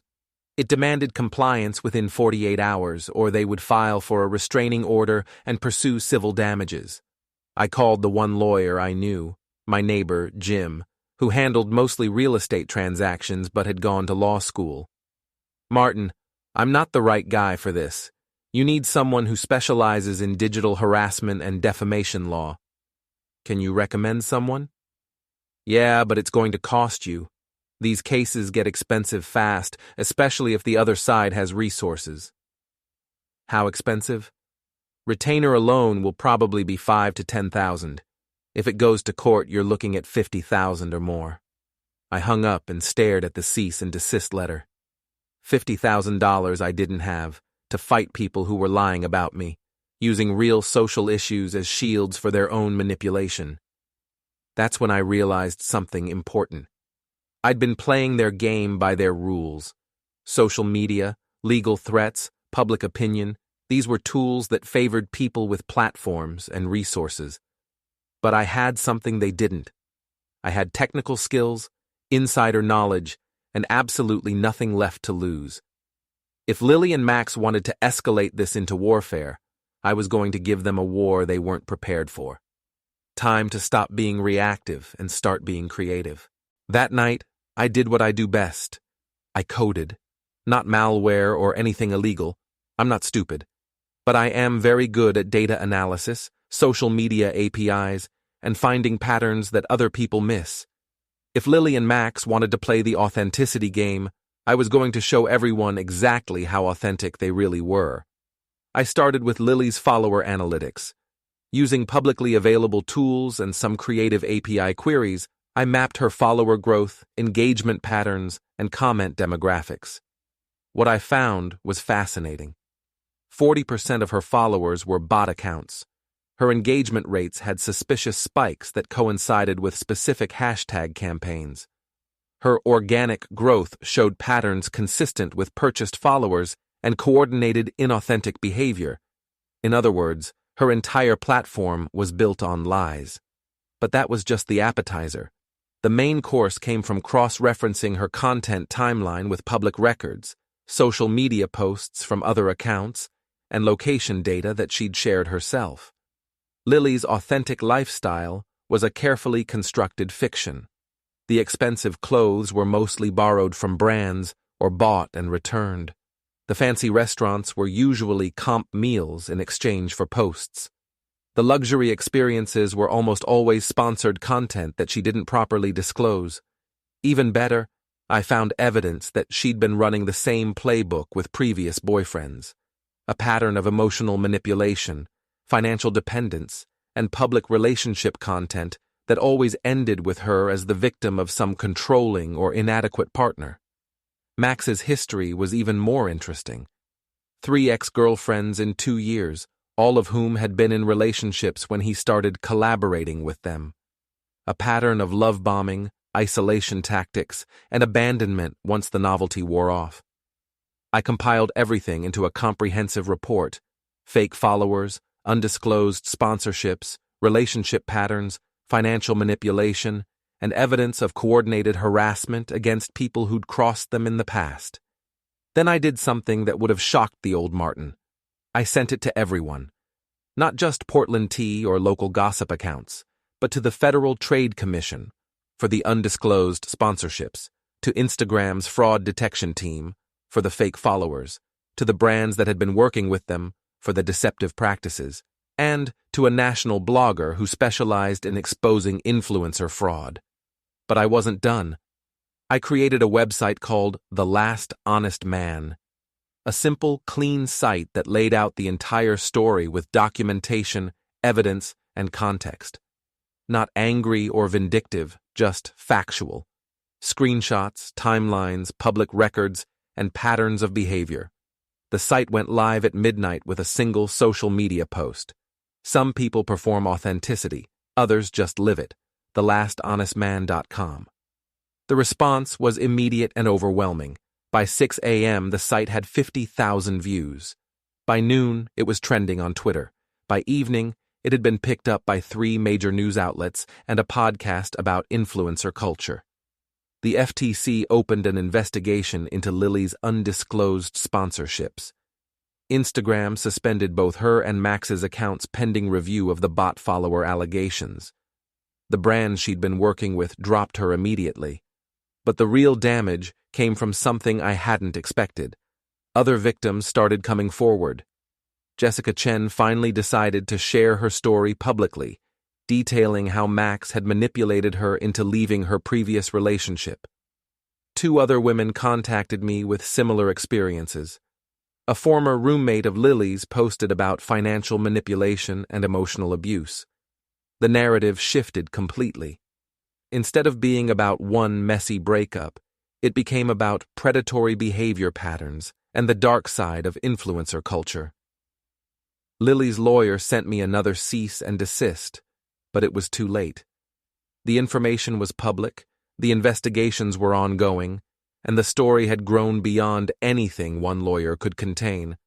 It demanded compliance within 48 hours, or they would file for a restraining order and pursue civil damages. I called the one lawyer I knew, my neighbor, Jim, who handled mostly real estate transactions but had gone to law school. "Martin, I'm not the right guy for this. You need someone who specializes in digital harassment and defamation law." "Can you recommend someone?" "Yeah, but it's going to cost you. These cases get expensive fast, especially if the other side has resources." "How expensive?" "Retainer alone will probably be $5,000 to $10,000. If it goes to court, you're looking at $50,000 or more." I hung up and stared at the cease and desist letter. $50,000 I didn't have, to fight people who were lying about me, using real social issues as shields for their own manipulation. That's when I realized something important. I'd been playing their game by their rules. Social media, legal threats, public opinion, these were tools that favored people with platforms and resources. But I had something they didn't. I had technical skills, insider knowledge, and absolutely nothing left to lose. If Lily and Max wanted to escalate this into warfare, I was going to give them a war they weren't prepared for. Time to stop being reactive and start being creative. That night, I did what I do best. I coded. Not malware or anything illegal. I'm not stupid. But I am very good at data analysis, social media APIs, and finding patterns that other people miss. If Lily and Max wanted to play the authenticity game, I was going to show everyone exactly how authentic they really were. I started with Lily's follower analytics. Using publicly available tools and some creative API queries, I mapped her follower growth, engagement patterns, and comment demographics. What I found was fascinating. 40% of her followers were bot accounts. Her engagement rates had suspicious spikes that coincided with specific hashtag campaigns. Her organic growth showed patterns consistent with purchased followers and coordinated inauthentic behavior. In other words, her entire platform was built on lies. But that was just the appetizer. The main course came from cross-referencing her content timeline with public records, social media posts from other accounts, and location data that she'd shared herself. Lily's authentic lifestyle was a carefully constructed fiction. The expensive clothes were mostly borrowed from brands or bought and returned. The fancy restaurants were usually comp meals in exchange for posts. The luxury experiences were almost always sponsored content that she didn't properly disclose. Even better, I found evidence that she'd been running the same playbook with previous boyfriends. A pattern of emotional manipulation, financial dependence, and public relationship content that always ended with her as the victim of some controlling or inadequate partner. Max's history was even more interesting. 3 ex-girlfriends in 2 years, all of whom had been in relationships when he started collaborating with them. A pattern of love bombing, isolation tactics, and abandonment once the novelty wore off. I compiled everything into a comprehensive report: fake followers, undisclosed sponsorships, relationship patterns, financial manipulation, and evidence of coordinated harassment against people who'd crossed them in the past. Then I did something that would have shocked the old Martin. I sent it to everyone. Not just Portland Tea or local gossip accounts, but to the Federal Trade Commission for the undisclosed sponsorships, to Instagram's fraud detection team for the fake followers, to the brands that had been working with them for the deceptive practices, and to a national blogger who specialized in exposing influencer fraud. But I wasn't done. I created a website called The Last Honest Man, a simple, clean site that laid out the entire story with documentation, evidence, and context. Not angry or vindictive, just factual. Screenshots, timelines, public records, and patterns of behavior. The site went live at midnight with a single social media post. Some people perform authenticity, others just live it. TheLastHonestMan.com. The response was immediate and overwhelming. By 6 a.m., the site had 50,000 views. By noon, it was trending on Twitter. By evening, it had been picked up by 3 major news outlets and a podcast about influencer culture. The FTC opened an investigation into Lily's undisclosed sponsorships. Instagram suspended both her and Max's accounts pending review of the bot follower allegations. The brands she'd been working with dropped her immediately. But the real damage came from something I hadn't expected. Other victims started coming forward. Jessica Chen finally decided to share her story publicly, detailing how Max had manipulated her into leaving her previous relationship. 2 other women contacted me with similar experiences. A former roommate of Lily's posted about financial manipulation and emotional abuse. The narrative shifted completely. Instead of being about one messy breakup, it became about predatory behavior patterns and the dark side of influencer culture. Lily's lawyer sent me another cease and desist, but it was too late. The information was public, the investigations were ongoing, and the story had grown beyond anything one lawyer could contain.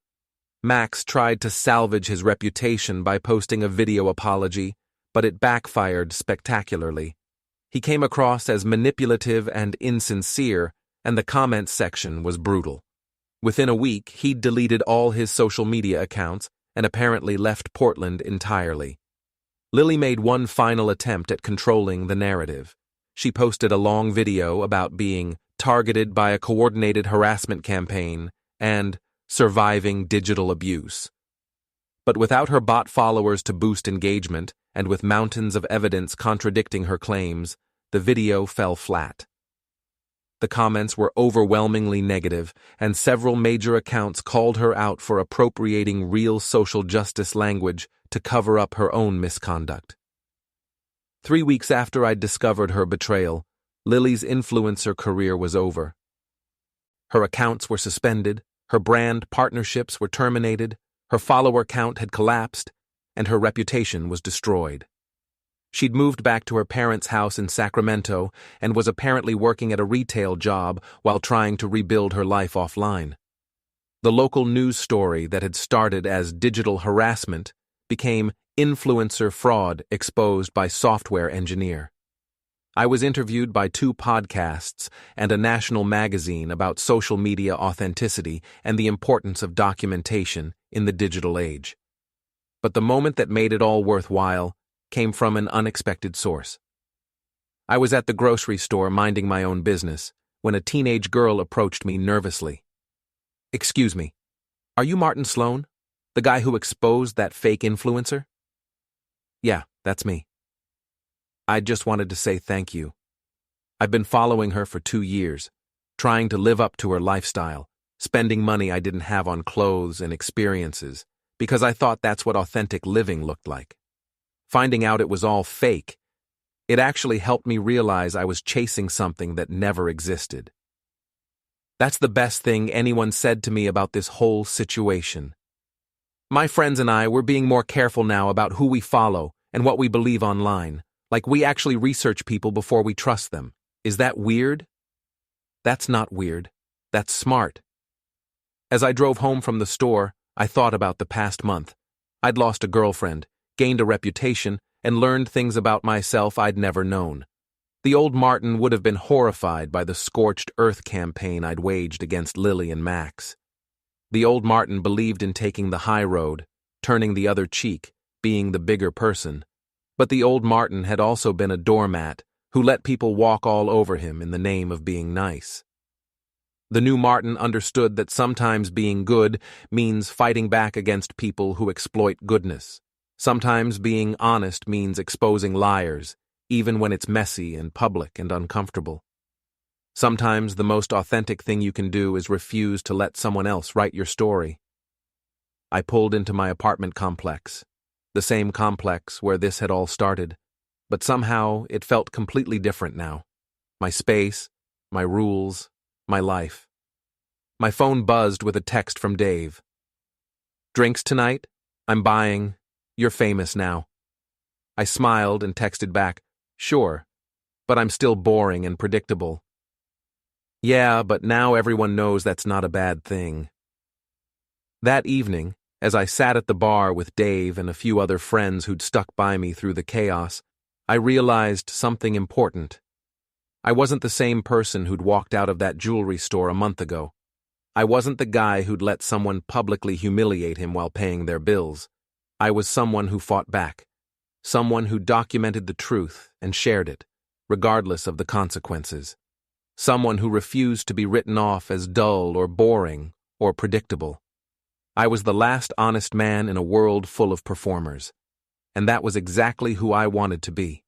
Max tried to salvage his reputation by posting a video apology, but it backfired spectacularly. He came across as manipulative and insincere, and the comments section was brutal. Within a week, he'd deleted all his social media accounts and apparently left Portland entirely. Lily made one final attempt at controlling the narrative. She posted a long video about being targeted by a coordinated harassment campaign and surviving digital abuse. But without her bot followers to boost engagement, and with mountains of evidence contradicting her claims, the video fell flat. The comments were overwhelmingly negative, and several major accounts called her out for appropriating real social justice language to cover up her own misconduct. 3 weeks after I'd discovered her betrayal, Lily's influencer career was over. Her accounts were suspended, her brand partnerships were terminated, her follower count had collapsed, and her reputation was destroyed. She'd moved back to her parents' house in Sacramento and was apparently working at a retail job while trying to rebuild her life offline. The local news story that had started as digital harassment became influencer fraud exposed by software engineer. I was interviewed by 2 podcasts and a national magazine about social media authenticity and the importance of documentation in the digital age. But the moment that made it all worthwhile came from an unexpected source. I was at the grocery store minding my own business when a teenage girl approached me nervously. "Excuse me, are you Martin Sloane, the guy who exposed that fake influencer?" Yeah, that's me. I just wanted to say thank you. I've been following her for 2 years, trying to live up to her lifestyle, spending money I didn't have on clothes and experiences, because I thought that's what authentic living looked like. Finding out it was all fake, it actually helped me realize I was chasing something that never existed. That's the best thing anyone said to me about this whole situation. My friends and I were being more careful now about who we follow and what we believe online, like we actually research people before we trust them. Is that weird? That's not weird. That's smart. As I drove home from the store, I thought about the past month. I'd lost a girlfriend, gained a reputation, and learned things about myself I'd never known. The old Martin would have been horrified by the scorched earth campaign I'd waged against Lily and Max. The old Martin believed in taking the high road, turning the other cheek, being the bigger person. But the old Martin had also been a doormat who let people walk all over him in the name of being nice. The new Martin understood that sometimes being good means fighting back against people who exploit goodness. Sometimes being honest means exposing liars, even when it's messy and public and uncomfortable. Sometimes the most authentic thing you can do is refuse to let someone else write your story. I pulled into my apartment complex, the same complex where this had all started, but somehow it felt completely different now. My space, my rules, my life. My phone buzzed with a text from Dave. "Drinks tonight? I'm buying. You're famous now." I smiled and texted back, "Sure, but I'm still boring and predictable." "Yeah, but now everyone knows that's not a bad thing." That evening, as I sat at the bar with Dave and a few other friends who'd stuck by me through the chaos, I realized something important. I wasn't the same person who'd walked out of that jewelry store a month ago. I wasn't the guy who'd let someone publicly humiliate him while paying their bills. I was someone who fought back, someone who documented the truth and shared it, regardless of the consequences. Someone who refused to be written off as dull or boring or predictable. I was the last honest man in a world full of performers, and that was exactly who I wanted to be.